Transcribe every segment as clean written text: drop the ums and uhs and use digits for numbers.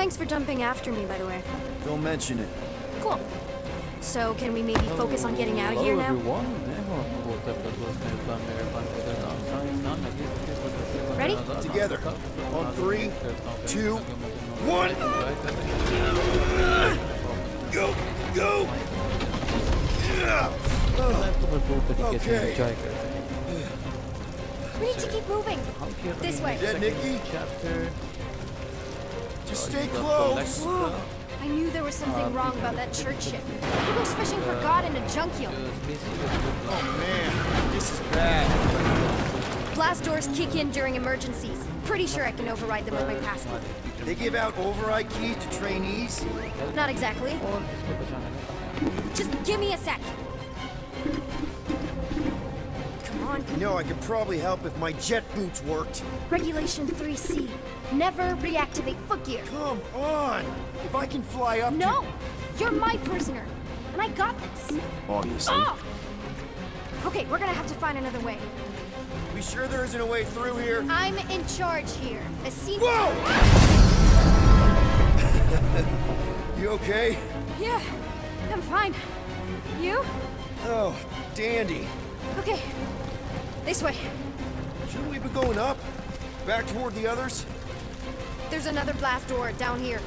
Thanks for jumping after me, by the way. Don't mention it. Cool. So, can we maybe focus on getting out of here now? Ready? Together. On 3, 2, 1. Go! Go! Okay. We need to keep moving. This way. Yeah, Nikki? Just stay close. Whoa. I knew there was something wrong about that church ship. Who goes fishing for God in a junk yard? Oh man, this is bad. Blast doors kick in during emergencies. Pretty sure I can override them with my passkey. They give out override keys to trainees? Not exactly. Just give me a sec. Come on. You know, I could probably help if my jet boots worked. Regulation 3C. Never reactivate foot gear. Come on! If I can fly up No! You're my prisoner. And I got this. Obviously. Oh! Okay, we're gonna have to find another way. We sure there isn't a way through here? I'm in charge here. A scene. Whoa! You okay? Yeah, I'm fine. You? Oh, dandy. Okay. This way. Shouldn't we be going up? Back toward the others? There's another blast door down here.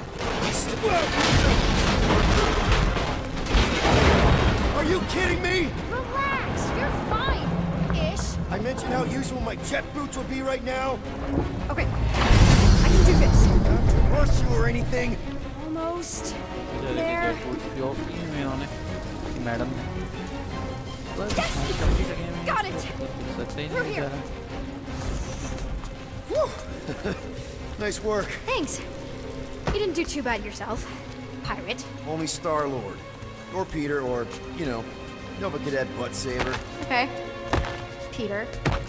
Are you kidding me? Relax, you're fine. Ish. I mentioned how useful my jet boots would be right now. Okay, I can do this. Not to rush you or anything. Almost there. Yes! Got it! Through here. Whew. Nice work. Thanks. You didn't do too bad yourself, pirate. Only Star-Lord. Or Peter, or, you know, Nova Cadet Butt Saver. Okay. Peter.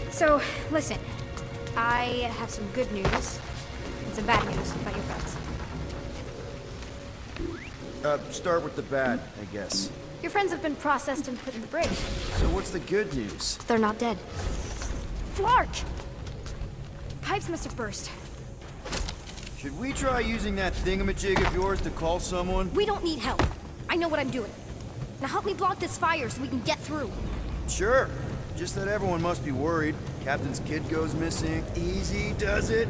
So, listen. I have some good news and some bad news about your friends. Start with the bad, I guess. Your friends have been processed and put in the brig. So what's the good news? They're not dead. Flark! Pipes must have burst. Should we try using that thingamajig of yours to call someone? We don't need help. I know what I'm doing. Now help me block this fire so we can get through. Sure. Just that everyone must be worried. Captain's kid goes missing. Easy does it.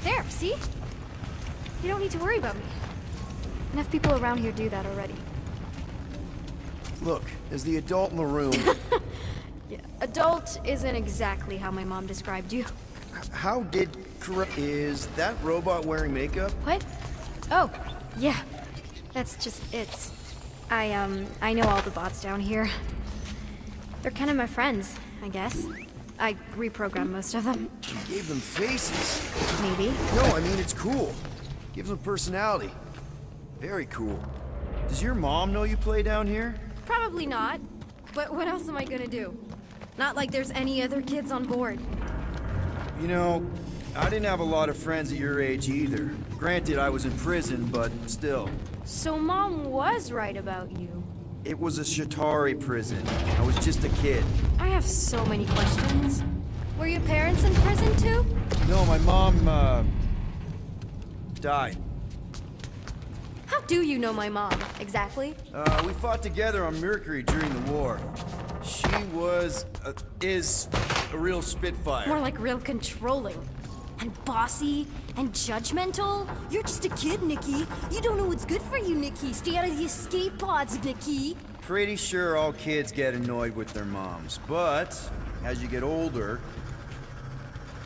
There, see? You don't need to worry about me. Enough people around here do that already. Look, as the adult in the room... Yeah, adult isn't exactly how my mom described you. How did... Is that robot wearing makeup? What? Oh, yeah. That's just it. I know all the bots down here. They're kind of my friends, I guess. I reprogrammed most of them. You gave them faces. Maybe. No, I mean, it's cool. Gives them personality. Very cool. Does your mom know you play down here? Probably not. But what else am I gonna do? Not like there's any other kids on board. You know, I didn't have a lot of friends at your age either. Granted, I was in prison, but still. So Mom was right about you. It was a Shatari prison. I was just a kid. I have so many questions. Were your parents in prison too? No, my mom, died. How do you know my mom, exactly? We fought together on Mercury during the war. She was, is a real spitfire. More like real controlling. And bossy, and judgmental. You're just a kid, Nikki. You don't know what's good for you, Nikki. Stay out of the escape pods, Nikki. Pretty sure all kids get annoyed with their moms, but as you get older...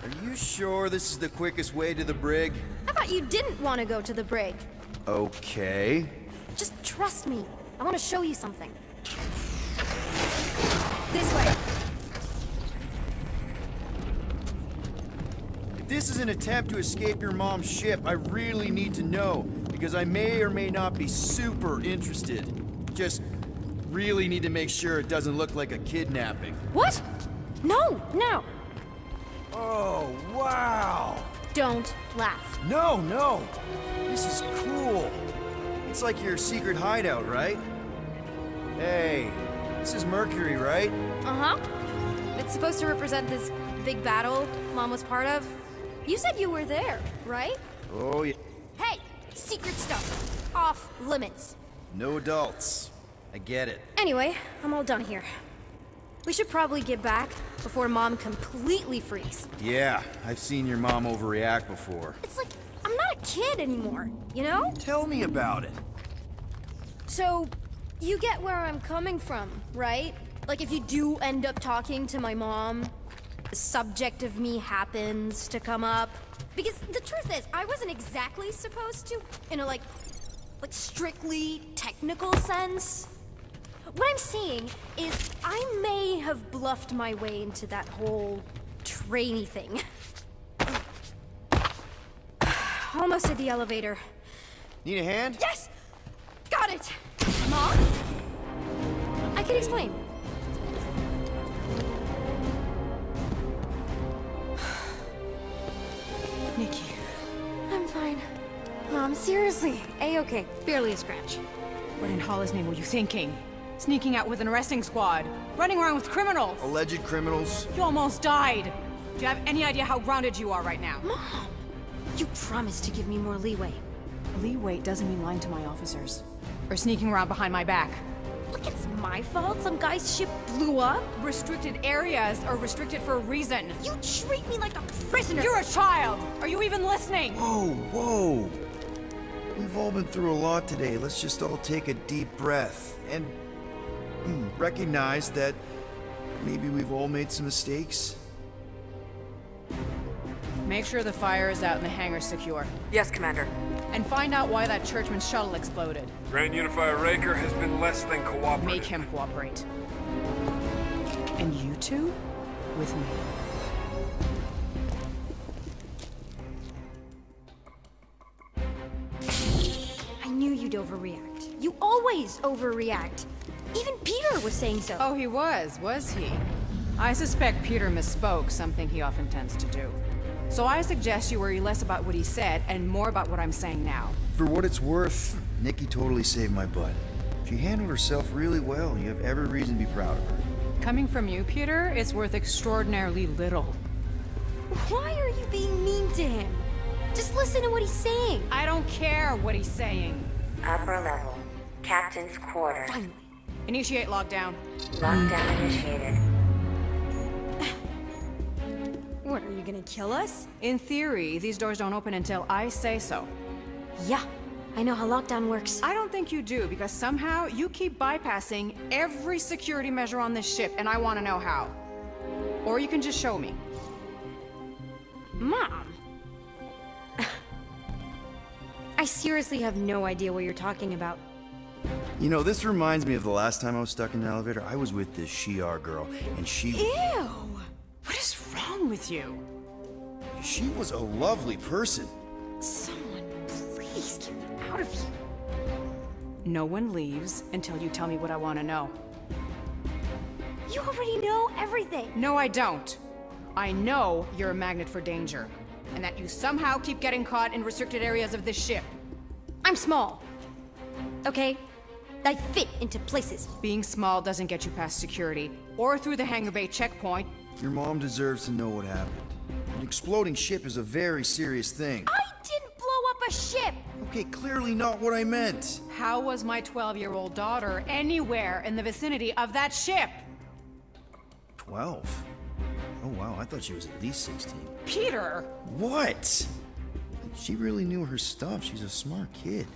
Are you sure this is the quickest way to the brig? I thought you didn't want to go to the brig. Okay. Just trust me. I want to show you something. This way. If this is an attempt to escape your mom's ship, I really need to know, because I may or may not be super interested. Just really need to make sure it doesn't look like a kidnapping. What? No, no. Oh, wow! Don't laugh. No, no! This is cool. It's like your secret hideout, right? Hey, this is Mercury, right? Uh-huh. It's supposed to represent this big battle Mom was part of. You said you were there, right? Oh, yeah. Hey! Secret stuff. Off limits. No adults. I get it. Anyway, I'm all done here. We should probably get back before Mom completely freaks. Yeah, I've seen your mom overreact before. It's like, I'm not a kid anymore, you know? Tell me about it. So, you get where I'm coming from, right? Like if you do end up talking to my mom, the subject of me happens to come up. Because the truth is, I wasn't exactly supposed to, in a like strictly technical sense. What I'm saying is, I may have bluffed my way into that whole trainee thing. Almost at the elevator. Need a hand? Yes! Got it! Mom? I can explain. Nikki. I'm fine. Mom, seriously. A-okay. Barely a scratch. What in Hollis' name were you thinking? Sneaking out with an arresting squad? Running around with criminals? Alleged criminals? You almost died! Do you have any idea how grounded you are right now? Mom! You promised to give me more leeway. Leeway doesn't mean lying to my officers. Or sneaking around behind my back. Look, it's my fault some guy's ship blew up. Restricted areas are restricted for a reason. You treat me like a prisoner! You're a child! Are you even listening? Whoa, whoa. We've all been through a lot today. Let's just all take a deep breath and recognize that maybe we've all made some mistakes. Make sure the fire is out and the hangar's secure. Yes, Commander. And find out why that churchman's shuttle exploded. Grand Unifier Raker has been less than cooperative. Make him cooperate. And you two? With me. I knew you'd overreact. You always overreact. Even Peter was saying so. Oh, he was he? I suspect Peter misspoke, something he often tends to do. So I suggest you worry less about what he said and more about what I'm saying now. For what it's worth, Nikki totally saved my butt. She handled herself really well. You have every reason to be proud of her. Coming from you, Peter, it's worth extraordinarily little. Why are you being mean to him? Just listen to what he's saying. I don't care what he's saying. Upper level. Captain's quarters. Finally. Initiate lockdown. Lockdown initiated. What, are you gonna kill us? In theory, these doors don't open until I say so. Yeah, I know how lockdown works. I don't think you do, because somehow you keep bypassing every security measure on this ship, and I want to know how. Or you can just show me. Mom! I seriously have no idea what you're talking about. You know, this reminds me of the last time I was stuck in an elevator. I was with this Shi'ar girl, and she... Ew! What is wrong with you? She was a lovely person. Someone please get me out of here. No one leaves until you tell me what I want to know. You already know everything. No, I don't. I know you're a magnet for danger, and that you somehow keep getting caught in restricted areas of this ship. I'm small. Okay? I fit into places. Being small doesn't get you past security, or through the hangar bay checkpoint. Your mom deserves to know what happened. An exploding ship is a very serious thing. I didn't blow up a ship! Okay, clearly not what I meant. How was my 12-year-old daughter anywhere in the vicinity of that ship? 12? Oh wow, I thought she was at least 16. Peter! What? She really knew her stuff. She's a smart kid.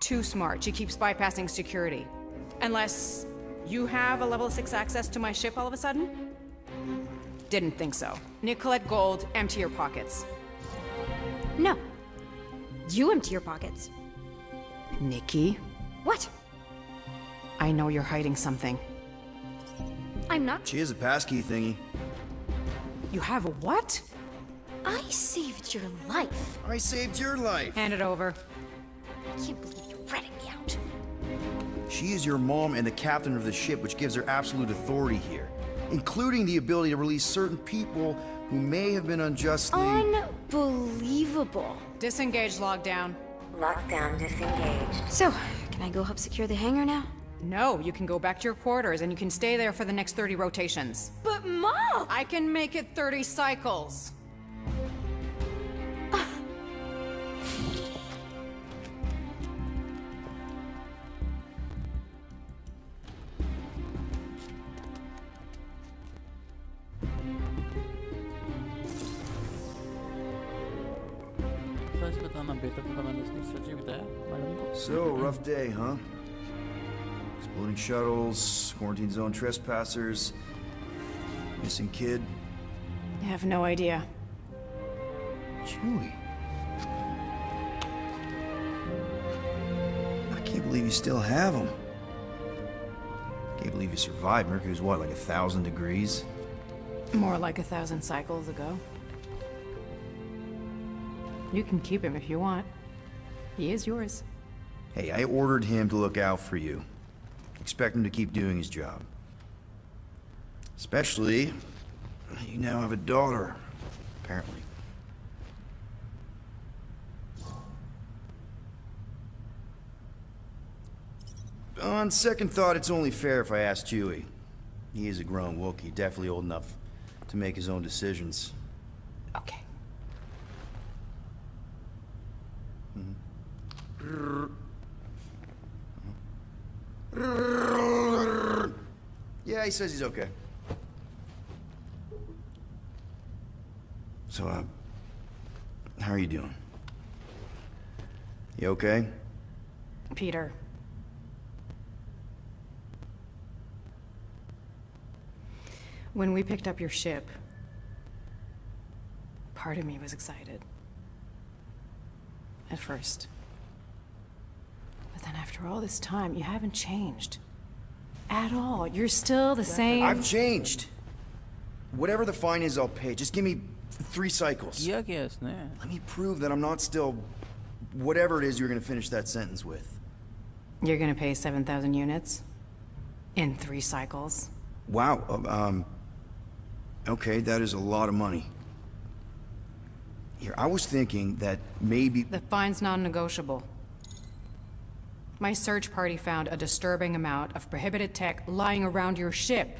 Too smart. She keeps bypassing security. Unless you have a level 6 access to my ship all of a sudden? Didn't think so. Nicolette Gold, empty your pockets. No. You empty your pockets. Nikki, What? I know you're hiding something. I'm not. She has a passkey thingy. You have a what? I saved your life. I saved your life. Hand it over. I can't believe you're ratting me out. She is your mom and the captain of the ship, which gives her absolute authority here, including the ability to release certain people who may have been unjustly... Unbelievable. Disengage lockdown. Lockdown disengaged. So, can I go help secure the hangar now? No, you can go back to your quarters and you can stay there for the next 30 rotations. But Mom! I can make it 30 cycles. So, rough day, huh? Exploding shuttles, quarantine zone trespassers, missing kid. I have no idea. Chewie. I can't believe you still have him. Can't believe you survived. Mercury's what, like 1,000 degrees? More like 1,000 cycles ago. You can keep him if you want. He is yours. Hey, I ordered him to look out for you. Expect him to keep doing his job. Especially, you now have a daughter, apparently. On second thought, it's only fair if I ask Chewie. He is a grown Wookiee, definitely old enough to make his own decisions. Okay. Yeah, he says he's okay. So, how are you doing? You okay? Peter. When we picked up your ship, part of me was excited. At first. But then after all this time, you haven't changed. At all. You're still the same. I've changed. Whatever the fine is, I'll pay. Just give me 3 cycles. किया क्या इसने? Let me prove that I'm not still... whatever it is you're gonna finish that sentence with. You're gonna pay 7,000 units? In 3 cycles? Wow, okay, that is a lot of money. Here, I was thinking that maybe... The fine's non-negotiable. My search party found a disturbing amount of prohibited tech lying around your ship.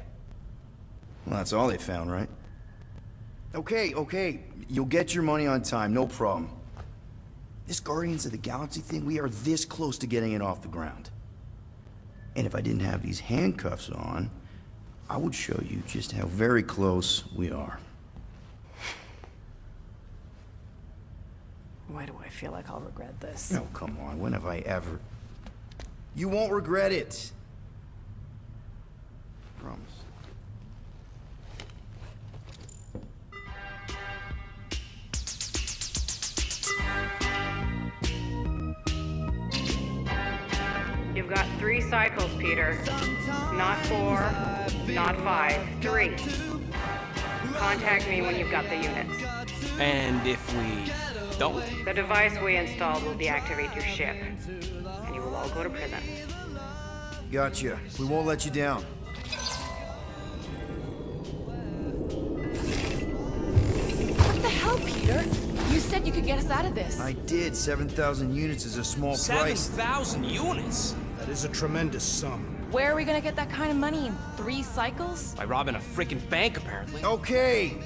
Well, that's all they found, right? Okay, you'll get your money on time, no problem. This Guardians of the Galaxy thing, we are this close to getting it off the ground. And if I didn't have these handcuffs on, I would show you just how very close we are. Why do I feel like I'll regret this? Oh, come on, when have I ever... You won't regret it. Promise. You've got 3 cycles, Peter. Not 4, not 5, 3. Contact me when you've got the units. And if we don't? The device we installed will deactivate your ship, and you will all go to prison. Gotcha. We won't let you down. What the hell, Peter? You said you could get us out of this. I did. 7,000 units is a small price. 7,000 units? That is a tremendous sum. Where are we gonna get that kind of money in 3 cycles? By robbing a freaking bank, apparently. Okay,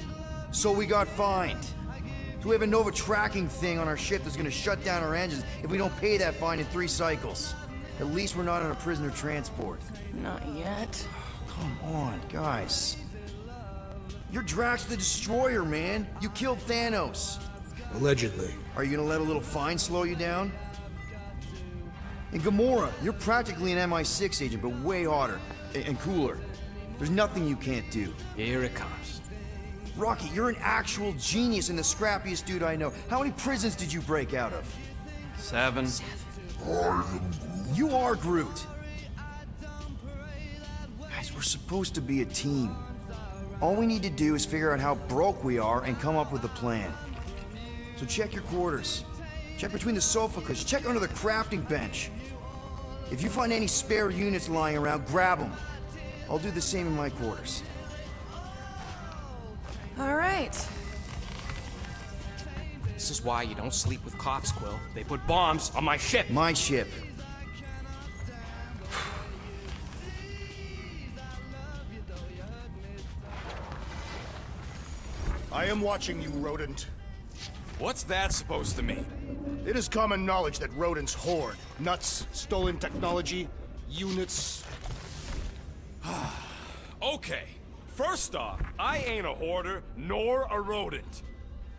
so we got fined. So we have a Nova tracking thing on our ship that's gonna shut down our engines if we don't pay that fine in 3 cycles. At least we're not on a prisoner transport. Not yet. Come on, guys. You're Drax the Destroyer, man. You killed Thanos. Allegedly. Are you gonna let a little fine slow you down? And Gamora, you're practically an MI6 agent, but way hotter and cooler. There's nothing you can't do. Here it comes. Rocky, you're an actual genius and the scrappiest dude I know. How many prisons did you break out of? 7. You are Groot. Guys, we're supposed to be a team. All we need to do is figure out how broke we are and come up with a plan. So check your quarters. Check between the sofa cushions. Check under the crafting bench. If you find any spare units lying around, grab them. I'll do the same in my quarters. All right. This is why you don't sleep with cops, Quill. They put bombs on my ship. My ship. I am watching you, rodent. What's that supposed to mean? It is common knowledge that rodents hoard nuts, stolen technology, units. Okay. First off, I ain't a hoarder nor a rodent.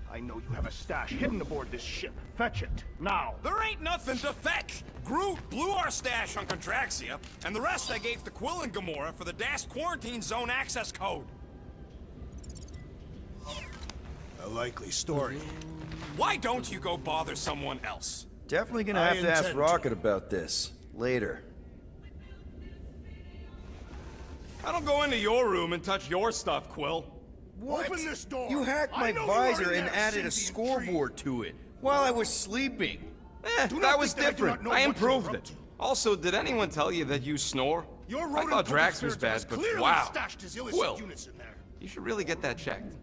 I know you have a stash hidden aboard this ship. Fetch it, now. There ain't nothing to fetch. Groot blew our stash on Contraxia, and the rest I gave to Quill and Gamora for the DAS quarantine zone access code. A likely story. Why don't you go bother someone else? Definitely gonna I have to ask intend Rocket to. about this later. I don't go into your room and touch your stuff, Quill. What? Open this door. You hacked I my know you visor already and have added a sentient scoreboard to it while I was sleeping. Do not That was think that I do not different. know I what you're improved up it. to. Also, did anyone tell you that you snore? Your I rodent thought Drax puppet was spirit bad, has but clearly wow. stashed his illicit Quill, units in there. you should really get that checked.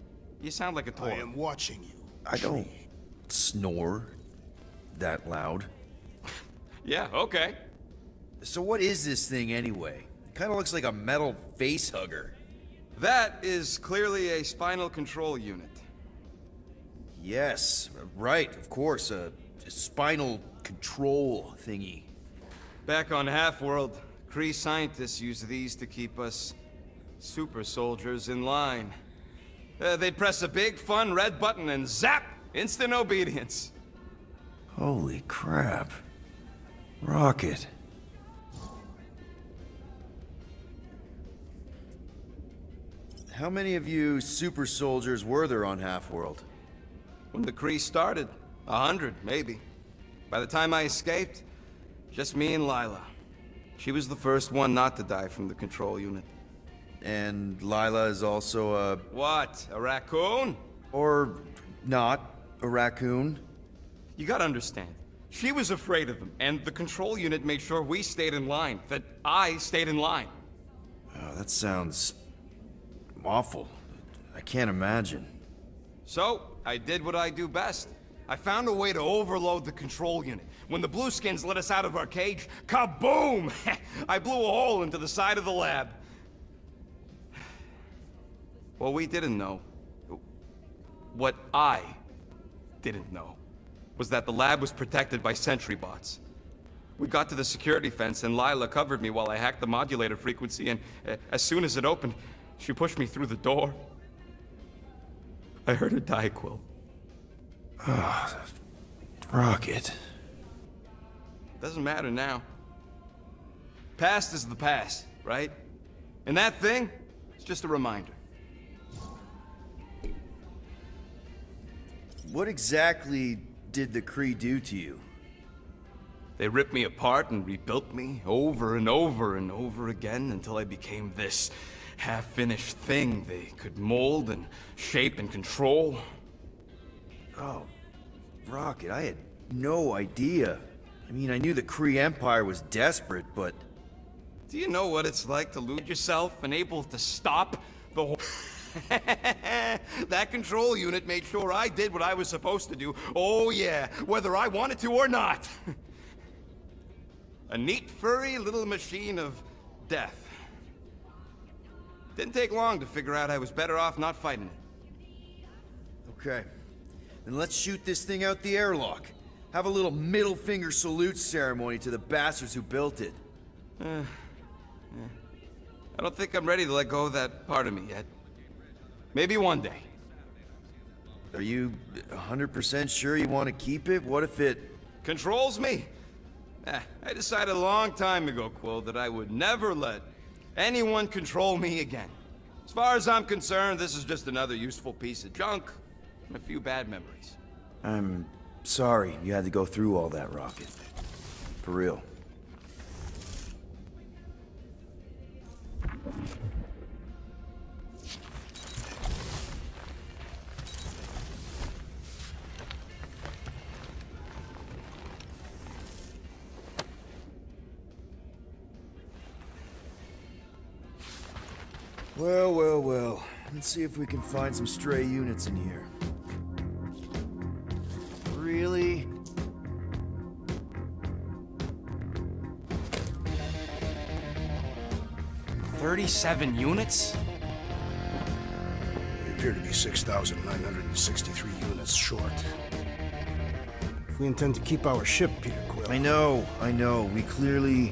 You sound like a toy. I am watching you. I don't snore that loud. Yeah, okay. So what is this thing anyway? It kind of looks like a metal face hugger. That is clearly a spinal control unit. Yes, right, of course, a spinal control thingy. Back on Half-World, Kree scientists use these to keep us super soldiers in line. They'd press a big, fun red button and zap! Instant obedience. Holy crap. Rocket. How many of you super soldiers were there on Half-World? When the Kree started, 100, maybe. By the time I escaped, just me and Lila. She was the first one not to die from the control unit. And Lila is also a... What, a raccoon? or not, a raccoon? You gotta understand, she was afraid of them, and the control unit made sure we stayed in line, that I stayed in line. Oh, that sounds... awful. I can't imagine. So, I did what I do best. I found a way to overload the control unit. When the Blueskins let us out of our cage, kaboom! I blew a hole into the side of the lab. What we didn't know, what I didn't know, was that the lab was protected by sentry bots. We got to the security fence and Lila covered me while I hacked the modulator frequency, and as soon as it opened, she pushed me through the door. I heard her die, Quill. Rocket. Doesn't matter now. Past is the past, right? And that thing, it's just a reminder. What exactly did the Kree do to you? They ripped me apart and rebuilt me over and over and over again until I became this half-finished thing they could mold and shape and control. Oh, Rocket, I had no idea. I mean, I knew the Kree Empire was desperate, but... Do you know what it's like to lose yourself and able to stop the whole... That control unit made sure I did what I was supposed to do. Oh yeah, whether I wanted to or not. A neat, furry little machine of death. Didn't take long to figure out I was better off not fighting it. Okay. Then let's shoot this thing out the airlock. Have a little middle finger salute ceremony to the bastards who built it. I don't think I'm ready to let go of that part of me yet. Maybe one day. Are you 100% sure you want to keep it? What if it... Controls me? I decided a long time ago, Quill, that I would never let anyone control me again. As far as I'm concerned, this is just another useful piece of junk and a few bad memories. I'm sorry you had to go through all that, Rocket. For real. Well, well, well. Let's see if we can find some stray units in here. Really? $37 units? appear to be 6,963 units short. If we intend to keep our ship, Peter Quill, I know. We clearly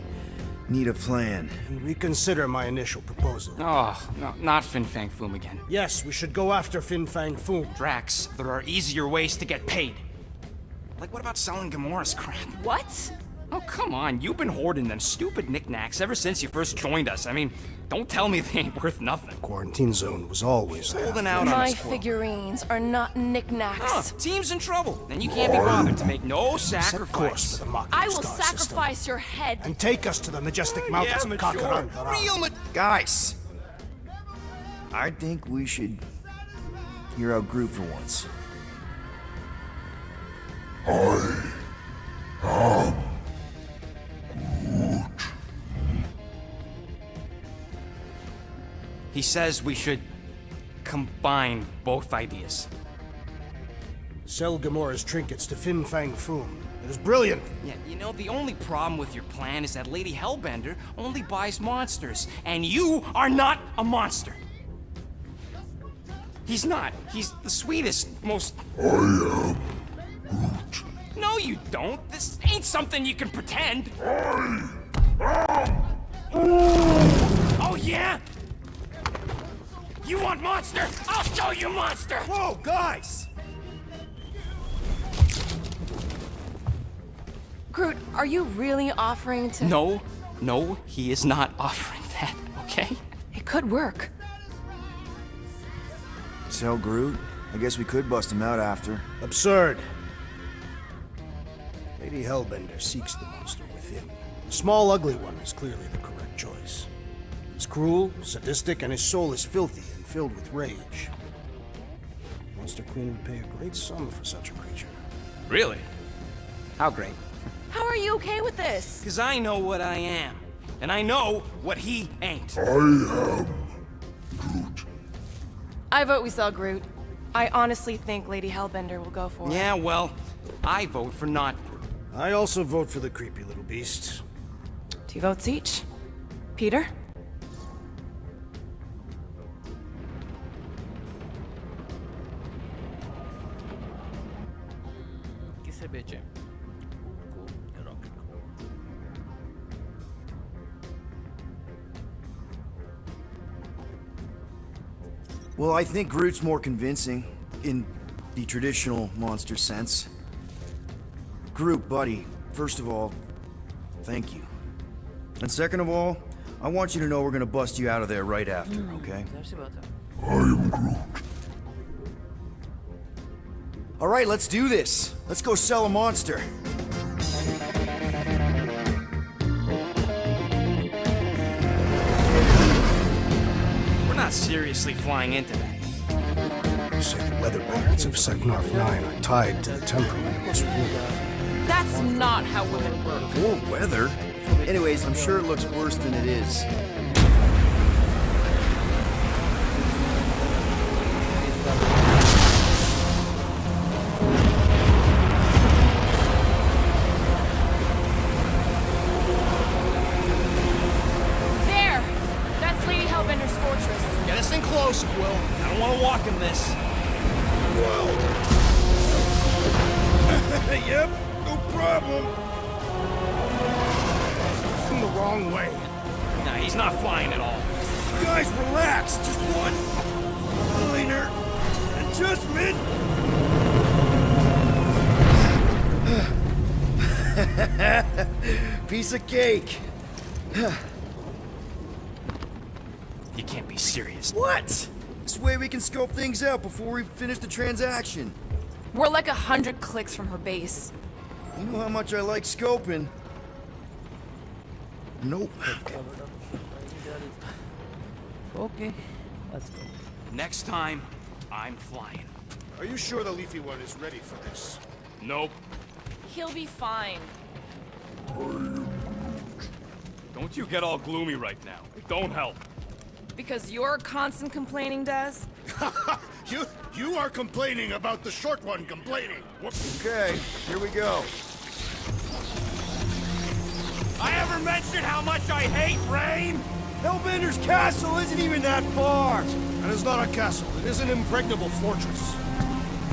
need a plan. and reconsider my initial proposal. Oh, no, not Fin Fang Foom again. Yes, we should go after Fin Fang Foom. Drax, there are easier ways to get paid. Like, what about selling Gamora's crap? What? Oh, come on. You've been hoarding them stupid knickknacks ever since you first joined us. I mean, don't tell me they ain't worth nothing. Quarantine zone was always Holding out on My us, Quill. figurines are not knickknacks. Huh, team's in trouble. Then you can't be bothered to make no Set course sacrifice. for the Mocking I will Star system, sacrifice your head. and take us to the majestic mountains of Kakarandara. Guys! I think we should hear out Groot for once. He says we should combine both ideas. Sell Gamora's trinkets to Fin Fang Foom. It is brilliant. Yeah, you know, the only problem with your plan is that Lady Hellbender only buys monsters, and you are not a monster. He's not. He's the sweetest, most... I am Groot. No, you don't. This ain't something you can pretend. Oh, yeah? You want monster? I'll show you monster! Whoa, guys! Groot, are you really offering to... No, he is not offering that, okay? It could work. Sell Groot? I guess we could bust him out after. Absurd. Lady Hellbender seeks the monster within. The small, ugly one is clearly the correct choice. He's cruel, sadistic, and his soul is filthy and filled with rage. Monster Queen would pay a great sum for such a creature. Really? How great? How are you okay with this? Because I know what I am. And I know what he ain't. I vote we sell Groot. I honestly think Lady Hellbender will go for it. Yeah, well, I vote for not Groot. I also vote for the creepy little beast. 2 votes each. Peter? Well, I think Groot's more convincing, in the traditional monster sense. Groot, buddy, first of all, thank you. And second of all, I want you to know we're gonna bust you out of there right after, okay? I am Groot. Alright, let's do this. Let's go sell a monster. We're not seriously flying into that. They say the weather patterns of Seknarf 9 are tied to the temperament of its ruler. That's not how women work. Poor weather. Anyways, I'm sure it looks worse than it is. There! That's Lady Hellbender's fortress. Get us in close, Quill. I don't want to walk in this. Yep, no problem. In the wrong way. Nah, he's not flying at all. Guys, relax. Just one minor adjustment. Piece of cake. You can't be serious. What? This way we can scope things out before we finish the transaction. We're like 100 clicks from her base. You know how much I like scoping. Nope. Okay, let's go. Next time, I'm flying. Are you sure the Leafy One is ready for this? Nope. He'll be fine. Don't you get all gloomy right now. It don't help. Because your constant complaining does? You are complaining about the short one complaining. Okay, here we go. I ever mentioned how much I hate rain? Hellbender's castle isn't even that far! That is not a castle. It is an impregnable fortress.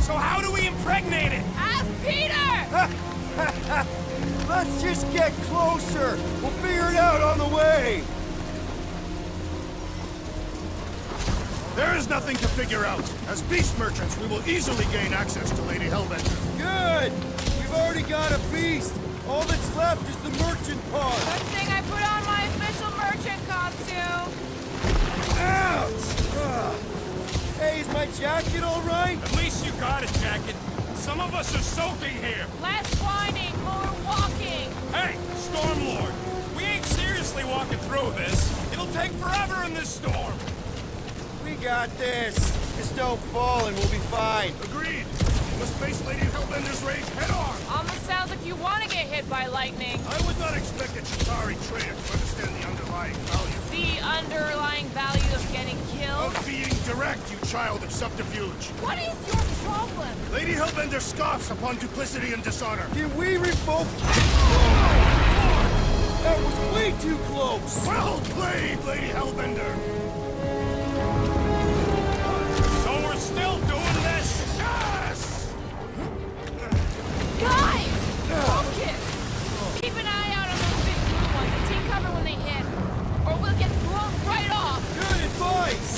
So how do we impregnate it? Ask Peter! Let's just get closer! We'll figure it out on the way! There is nothing to figure out. As beast merchants, we will easily gain access to Lady Hellbender. Good! We've already got a beast! All that's left is the merchant part! Good thing I put on my official merchant costume. Ouch! Hey, is my jacket all right? At least you got a jacket. Some of us are soaking here. Less whining, more walking. Hey, Stormlord, we ain't seriously walking through this. It'll take forever in this storm. We got this. Just don't fall and we'll be fine. Agreed. We must face Lady Hellbender's rage head on. Almost sounds like you want to get hit by lightning. I would not expect a Chitauri trader to understand the underlying value. The underlying value of getting killed. Of being direct, you child of subterfuge. What is your problem? Lady Hellbender scoffs upon duplicity and dishonor. Can we revoke... That was way too close! Well played, Lady Hellbender. So we're still doing this? Yes! Guys! Focus! Keep an eye out on those big blue ones and take cover when they hit. Or we'll get blown right off. Good advice!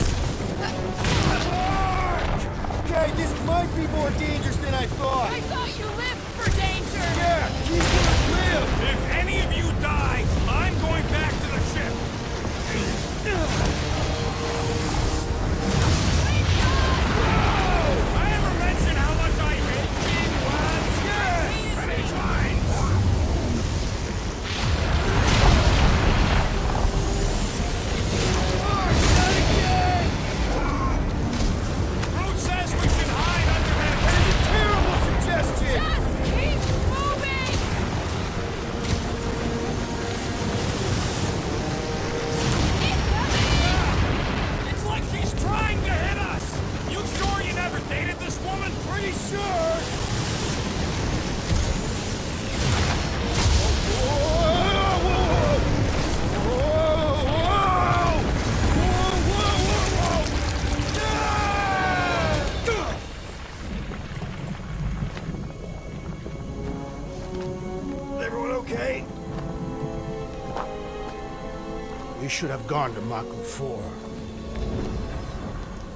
Okay, this might be more dangerous than I thought. I thought you lived for danger. Yeah, keep it live! If any of you die, I'm going back to the ship. I ever mention how much I hate being lads? Yes! Many times. Brute says we should hide under him. Terrible suggestion! Just keep moving! It's like she's trying to hit us! You sure you never dated this woman? Pretty sure! Everyone okay? We should have gone to Mako 4.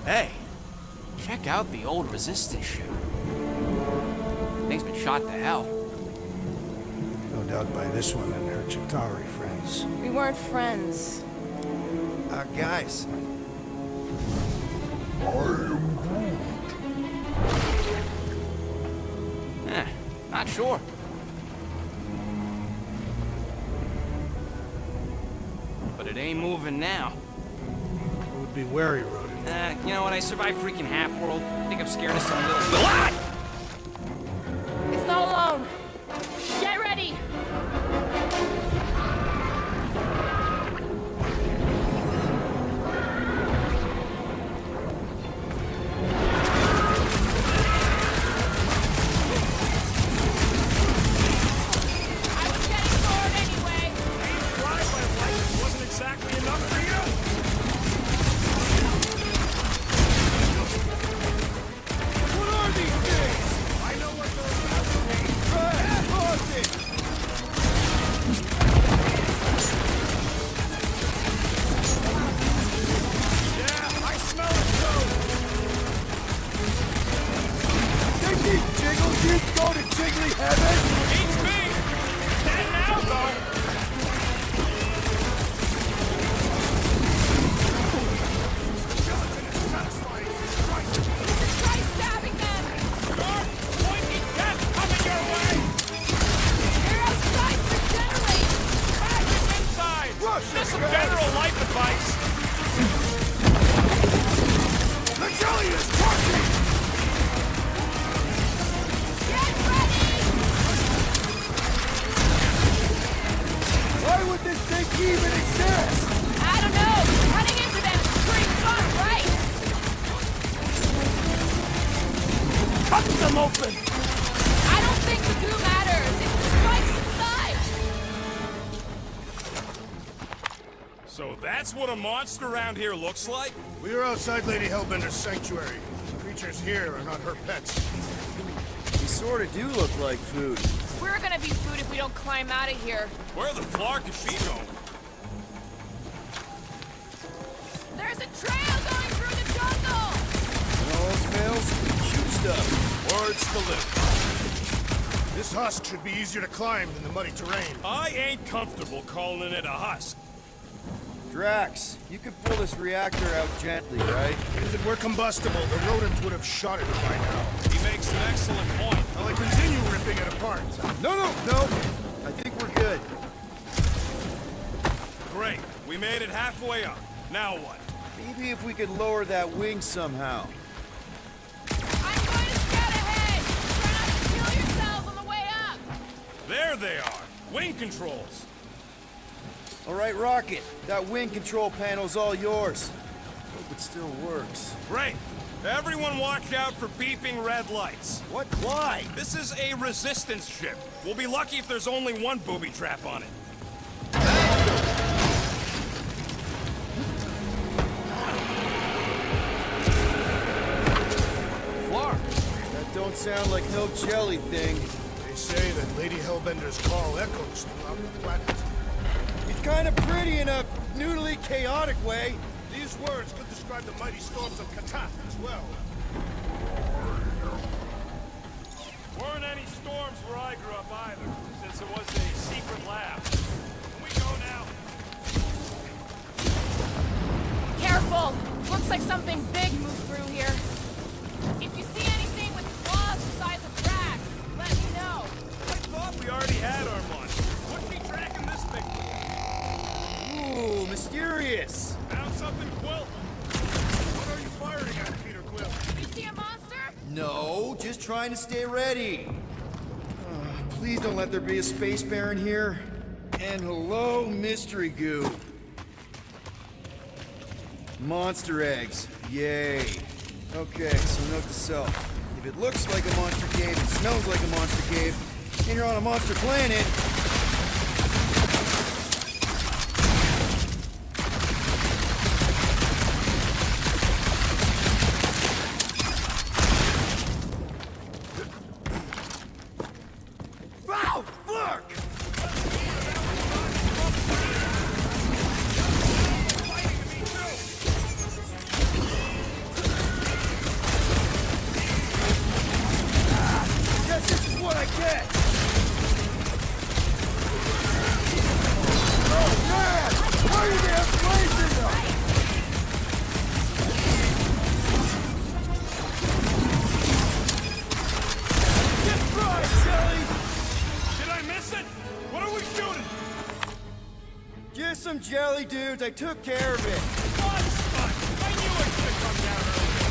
Hey, check out the old resistance ship. Thing's been shot to hell. No doubt by this one and her Chitauri friends. We weren't friends. Guys. Not sure. But it ain't moving now. I would be wary, Rodin. You know what? I survived freaking Half-World. I think I'm scared of some little... What? It's not alone. Get ready! I was getting bored anyway. Drive-by license wasn't exactly enough for you? What are these things? I know what they're about to be. Trash! a monster around here looks like? We are outside Lady Hellbender's sanctuary. Creatures here are not her pets. They sort of do look like food. We're gonna be food if we don't climb out of here. Where the flark is she going? There's a trail going through the jungle! And all smells? Shoot stuff. Words to live. This husk should be easier to climb than the muddy terrain. I ain't comfortable calling it a husk. Drax, you could pull this reactor out gently, right? If it were combustible, the rodents would have shot it by now. He makes an excellent point. I'll continue ripping it apart. No. I think we're good. Great. We made it halfway up. Now what? Maybe if we could lower that wing somehow. I'm going to scout ahead! Try not to kill yourselves on the way up! There they are. Wing controls. All right, Rocket. That wing control panel's all yours. Hope it still works. Great. Everyone watch out for beeping red lights. What? Why? This is a resistance ship. We'll be lucky if there's only one booby trap on it. Flark! That don't sound like no jelly thing. They say that Lady Hellbender's call echoes throughout the planet. It's kind of pretty in a noodly, chaotic way. These words could describe the mighty storms of Katath as well. Weren't any storms where I grew up either, since it was a secret lab. Can we go now? Careful! Looks like something big moved through here. If you see anything with claws the size of Drax, let me know. I thought we already had our monster. What's he tracking this thing for? Ooh, mysterious. Found something, Quill? What are you firing at, Peter Quill? You see a monster? No, just trying to stay ready. Please don't let there be a space baron here. And hello, mystery goo. Monster eggs. Yay. Okay, so note to self. If it looks like a monster cave, it smells like a monster cave, and you're on a monster planet, wow, look! Guess this is what I get! Oh man! Why do they have flames in them? Get fried, Shelly! Did I miss it? What are we shooting? Just some jelly dudes, I took care of it. What? I knew it should come down early.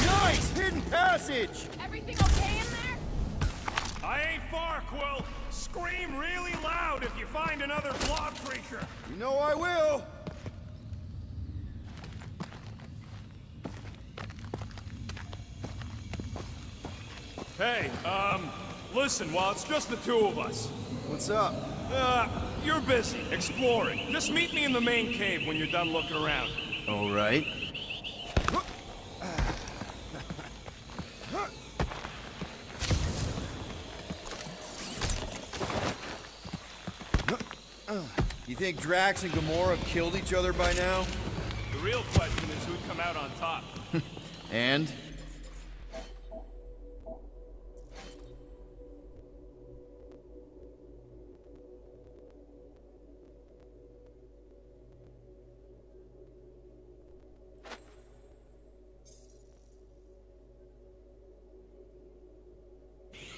Nice! Hidden passage! Everything okay in there? I ain't far, Quill. Scream really loud if you find another blob creature. You know I will! Hey, listen, while it's just the two of us, What's up? you're busy exploring. Just meet me in the main cave when you're done looking around. All right. You think Drax and Gamora have killed each other by now? The real question is who'd come out on top. And?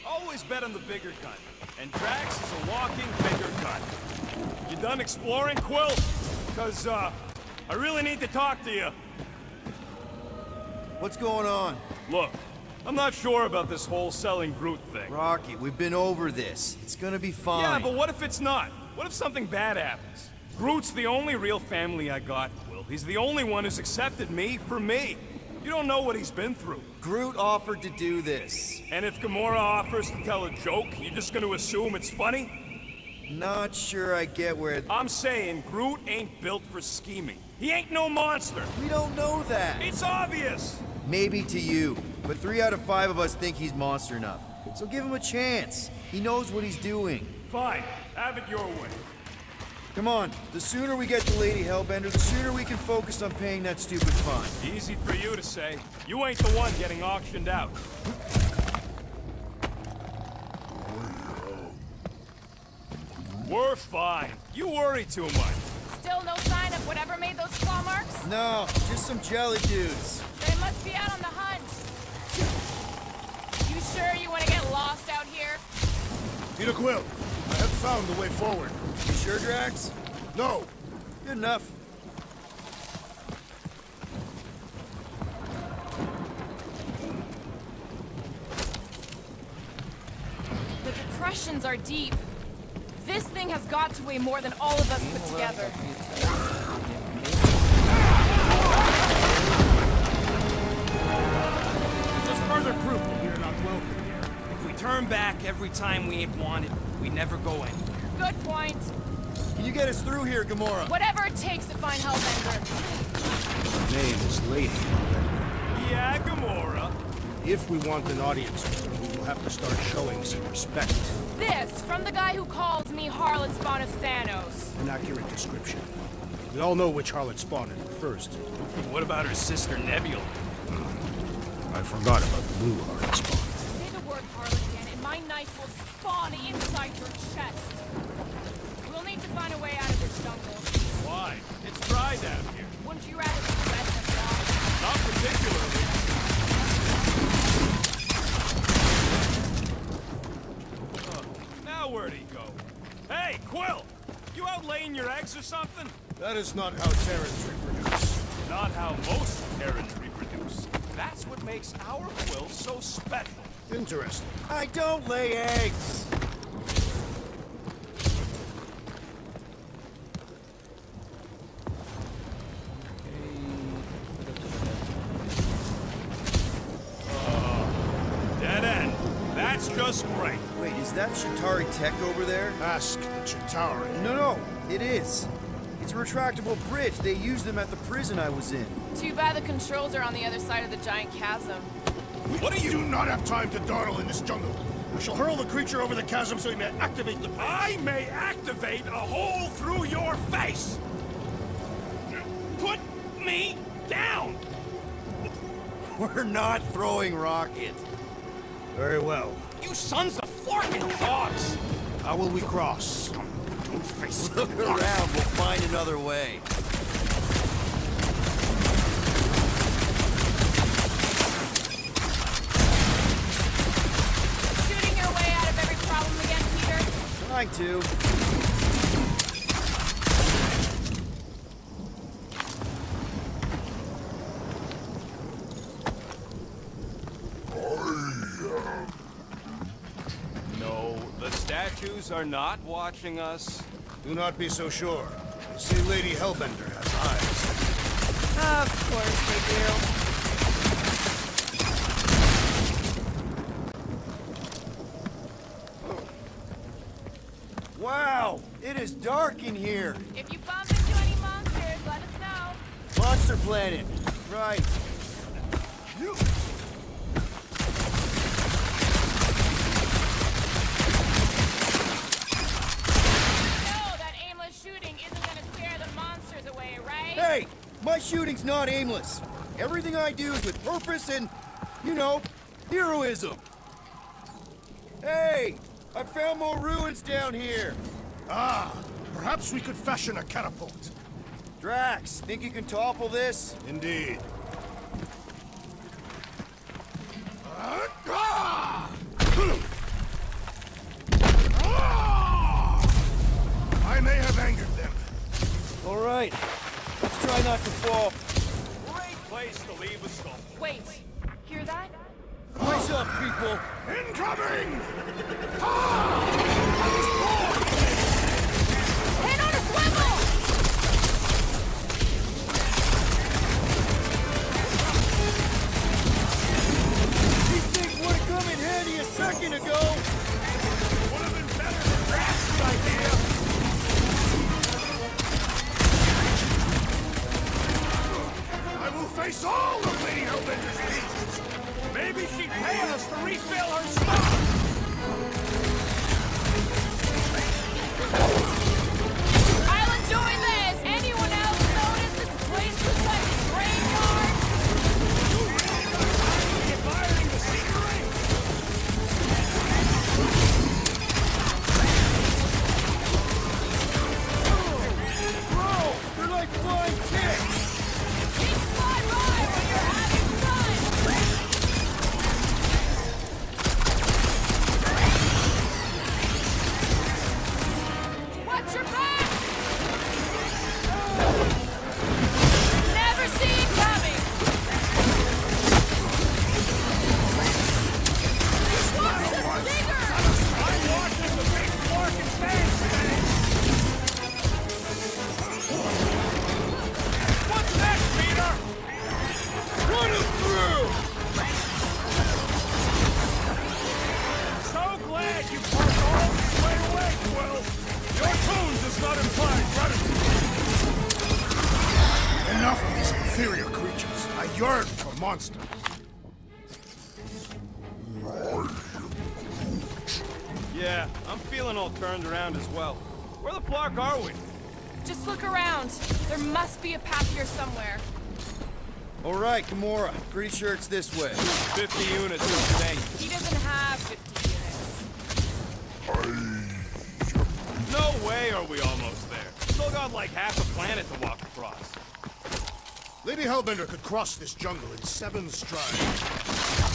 Always bet on the bigger gun, and Drax is a walking bigger gun. You done exploring, Quill? Because, I really need to talk to you. What's going on? Look, I'm not sure about this whole selling Groot thing. Rocky, we've been over this. It's gonna be fine. Yeah, but what if it's not? What if something bad happens? Groot's the only real family I got, Quill. He's the only one who's accepted me for me. You don't know what he's been through. Groot offered to do this. And if Gamora offers to tell a joke, you're just gonna assume it's funny? Not sure I get where... I'm saying Groot ain't built for scheming. He ain't no monster. We don't know that. It's obvious. Maybe to you, but 3 out of 5 of us think he's monster enough. So give him a chance. He knows what he's doing. Fine, have it your way. Come on, the sooner we get to Lady Hellbender, the sooner we can focus on paying that stupid fine. Easy for you to say. You ain't the one getting auctioned out. We're fine. You worry too much. Still no sign of whatever made those claw marks? No, just some jelly dudes. They must be out on the hunt. You sure you want to get lost out here? Peter Quill, I have found the way forward. You sure, Drax? No, Good enough. The depressions are deep. This thing has got to weigh more than all of us put together. Just further proof that we're not welcome here. If we turn back every time we ain't wanted, we never go anywhere. Good point. Can you get us through here, Gamora? Whatever it takes to find Hellbender. her name is Lady Hellbender. Yeah, Gamora. If we want an audience with her, we will have to start showing some respect. This, from the guy who calls me Harlot Spawn of Thanos. An accurate description. We all know which harlot spawned her first. What about her sister Nebula? I forgot about the blue harlot spawn. Say the word Harlot again, and my knife will spawn inside your chest. We'll need to find a way out of this jungle. Why? It's dry down here. Wouldn't you rather be wet than dry? Not particularly. Now where'd he go? Hey, Quill! You out laying your eggs or something? That is not how Terrans reproduce. Not how most Terrans reproduce. That's what makes our Quill so special. Interesting. I don't lay eggs. Dead end. That's just great. Wait, is that Chitauri tech over there? Ask the Chitauri. No, it is. It's a retractable bridge. They used them at the prison I was in. Too bad the controls are on the other side of the giant chasm. What do you do not have time to dawdle in this jungle? I shall hurl the creature over the chasm so he may activate the bridge. I may activate a hole through your face! Put me down! We're not throwing rockets. Very well. You sons of forking dogs! How will we cross? Don't face Look around, we'll find another way. Shooting your way out of every problem again, Peter? Trying to. No, the statues are not watching us. Do not be so sure. I see Lady Hellbender has eyes. Of course they do. Wow, it is dark in here. If you bump into any monsters, let us know. Monster Planet. Right. You. No, that aimless shooting isn't gonna scare the monsters away, right? Hey, my shooting's not aimless. Everything I do is with purpose and, you know, heroism. Hey, I found more ruins down here. Ah, perhaps we could fashion a catapult. Drax, think you can topple this? Indeed. I may have angered them. All right, let's try not to fall. Great place to leave a skull. Wait, hear that? Brace up, people. Incoming! Head on a swivel! These things would have come in handy a second ago. Would have been better than Drax's idea. Erase all of Lady Hellbender's beasts! Maybe she'd pay us to refill her stock! I'll enjoy this! Anyone else notice this place looks like a graveyard? Admiring the scenery? Bro, they're like flying kicks! Keep fly by when you're having fun! Watch your back! Never see it coming! Watch the stinger! I'm watching the big Larkin fans today! What's next, Peter? Run him through! So glad you parked all this way away, Quill! Your tune does not imply gratitude! Enough of these inferior creatures. I yearn for monsters. Yeah, I'm feeling all turned around as well. Where the Flark are we? Just look around. There must be a path here somewhere. All right, Gamora. Pretty sure it's this way. 50 units of tank. He doesn't have 50 units. No way are we almost there. Still got like half a planet to walk across. Lady Hellbender could cross this jungle in 7 strides.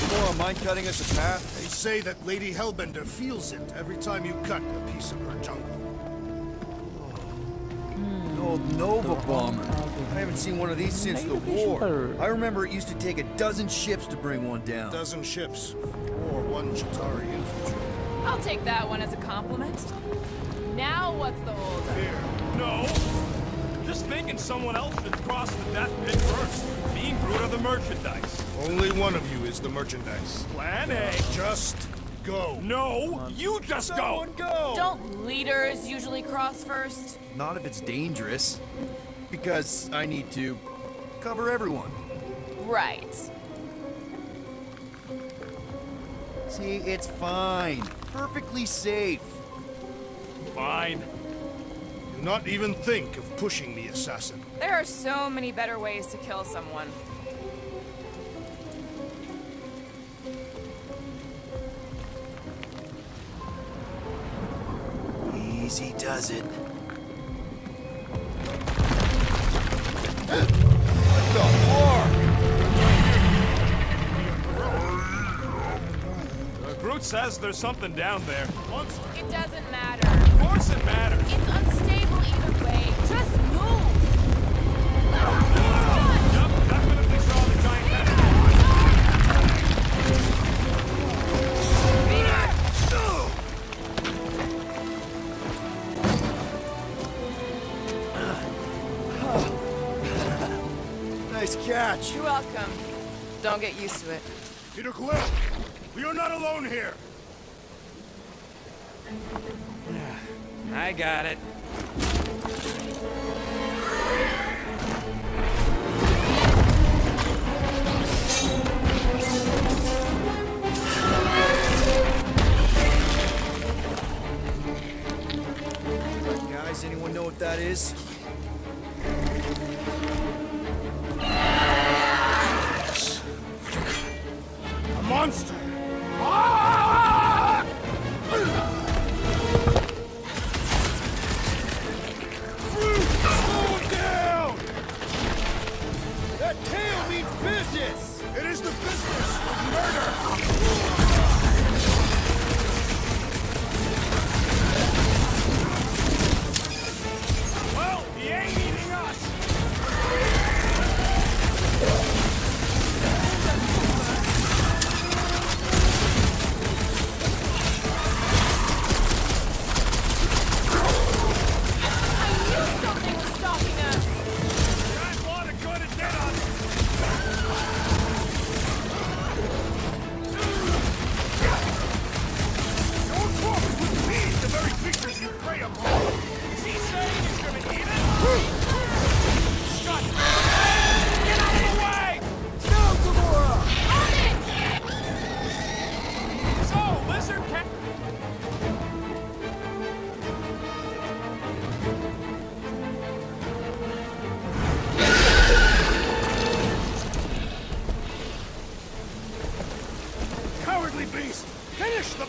Gamora, mind cutting us a path? They say that Lady Hellbender feels it every time you cut a piece of her jungle. An old Nova bomber. I haven't seen one of these since the war. I remember it used to take a dozen ships to bring one down. 12 ships, or 1 Chitauri infantry. I'll take that one as a compliment. Now what's the holdup? Here. No. Just thinking someone else should cross the death pit first. Being brute of the merchandise. Only one of you is the merchandise. Plan A. Just go. No, you just go. Someone go! Don't leaders usually cross first? Not if it's dangerous. Because I need to cover everyone. Right. See, it's fine. Perfectly safe. Fine. Do not even think of pushing me, assassin. There are so many better ways to kill someone. Easy does it. Groot says there's something down there. It doesn't matter. Of course it matters. It's unstable either way. Just move! Yup, definitely saw the giant head. Nice catch. You're welcome. Don't get used to it. Peter Quill, we are not alone here. I got it. Guys, anyone know what that is? A monster. Slow down! That tail means business! It is the business of murder. Well, he ain't eating us. Something was stalking us. Got a lot of good it did us.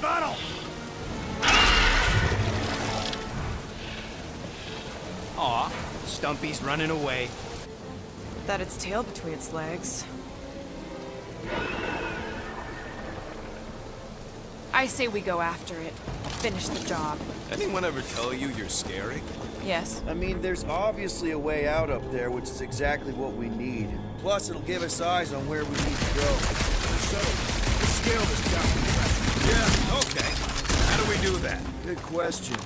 battle! Aw, Stumpy's running away. That its tail between its legs. I say we go after it. Finish the job. Anyone ever tell you you're scary? Yes. I mean, there's obviously a way out up there, which is exactly what we need. Plus, it'll give us eyes on where we need to go. So, let's scale this down. Yeah, okay. How do we do that? Good question.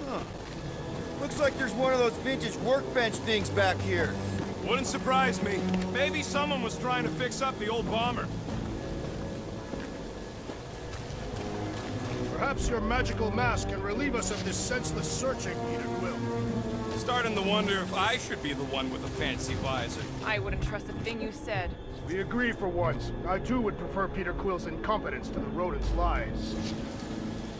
Huh. Looks like there's one of those vintage workbench things back here. Wouldn't surprise me. Maybe someone was trying to fix up the old bomber. Perhaps your magical mask can relieve us of this senseless searching, Peter Quill. Starting to wonder if I should be the one with a fancy visor. I wouldn't trust a thing you said. We agree for once. I too would prefer Peter Quill's incompetence to the rodent's lies.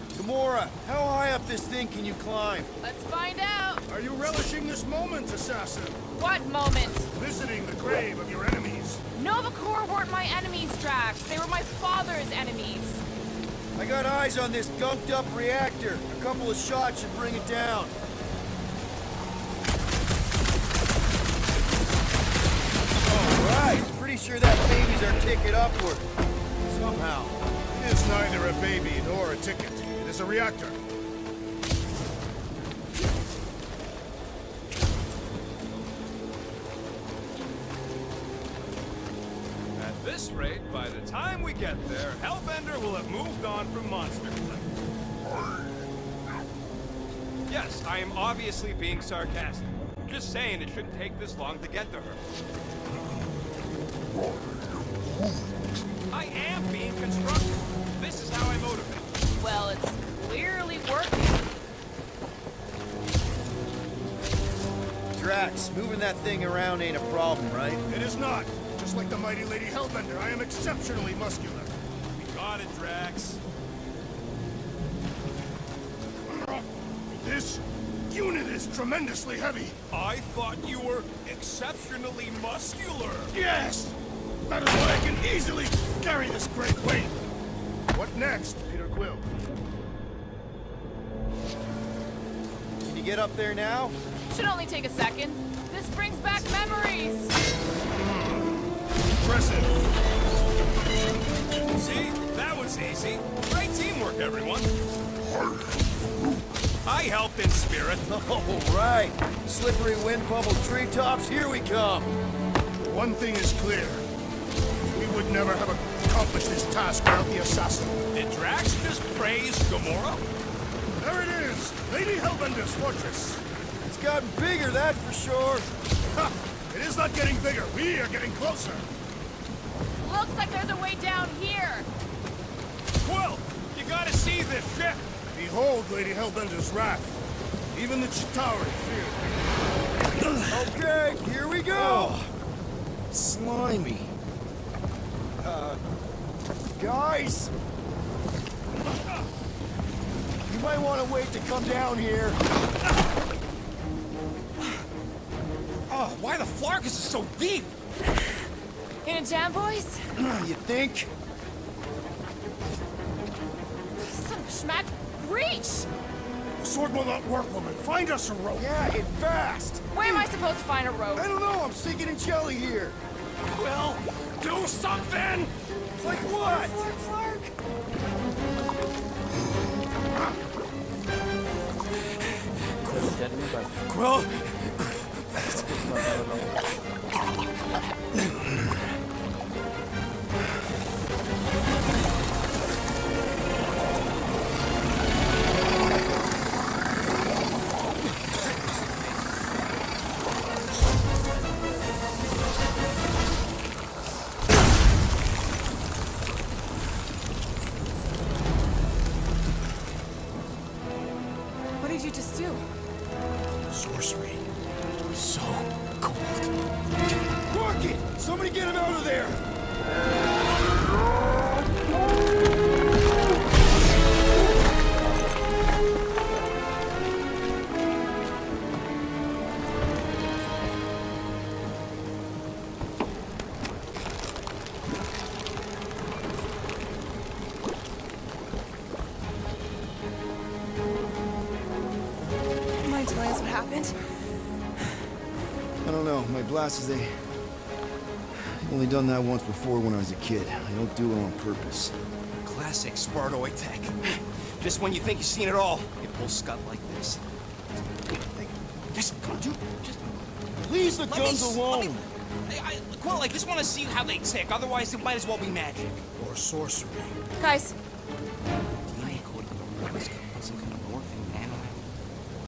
Gamora, how high up this thing can you climb? Let's find out. Are you relishing this moment, assassin? What moment? Visiting the grave of your enemies. Nova Corps weren't my enemies, Drax. They were my father's enemies. I got eyes on this gunked up reactor. A couple of shots should bring it down. Alright, pretty sure that baby's our ticket upward. Somehow. It is neither a baby nor a ticket. It is a reactor. At this rate, by the time we get there, Hellbender will have moved on from Monster Cliff. Yes, I am obviously being sarcastic. Just saying it shouldn't take this long to get to her. I am being constructive. This is how I motivate. Well, it's clearly working. Drax, moving that thing around ain't a problem, right? It is not. Just like the mighty Lady Hellbender, I am exceptionally muscular. Got it, Drax. This unit is tremendously heavy. I thought you were exceptionally muscular. Yes! That is why I can easily carry this great weight. What next, Peter Quill? Can you get up there now? Should only take a second. This brings back memories. Impressive. See? That was easy. Great teamwork, everyone. I helped in spirit. All right. Slippery wind bubble treetops, here we come. One thing is clear. We would never have accomplished this task without the assassin. Did Drax just praise Gamora? There it is! Lady Hellbender's fortress. It's gotten bigger, that's for sure. Ha! It is not getting bigger. We are getting closer. Looks like there's a way down here. Quill, you gotta see this ship. Behold Lady Hellbender's wrath. Even the Chitauri fear. Okay, here we go. Slimy. Guys! You might want to wait to come down here. Oh, why the Flarkus is so deep? In a jam, boys? You think? Son of a schmack. Reach! The sword will not work, woman. Find us a rope. Yeah, get fast. Where am I supposed to find a rope? I don't know, I'm sinking in jelly here. Quill, do something! Like what? Jeremy bas. Quill, What did you just do? Sorcery. So cold. Rocket! Somebody get him out of there! feeling that's what happened? I don't know. My blasters, they... only done that once before when I was a kid. I don't do it on purpose. Classic Spartoid tech. Just when you think you've seen it all, you pull scut like this. Just come on, dude. Just Leave the let guns me, alone! Quill, I just want to see how they tick. Otherwise, it might as well be magic. Or sorcery. Guys,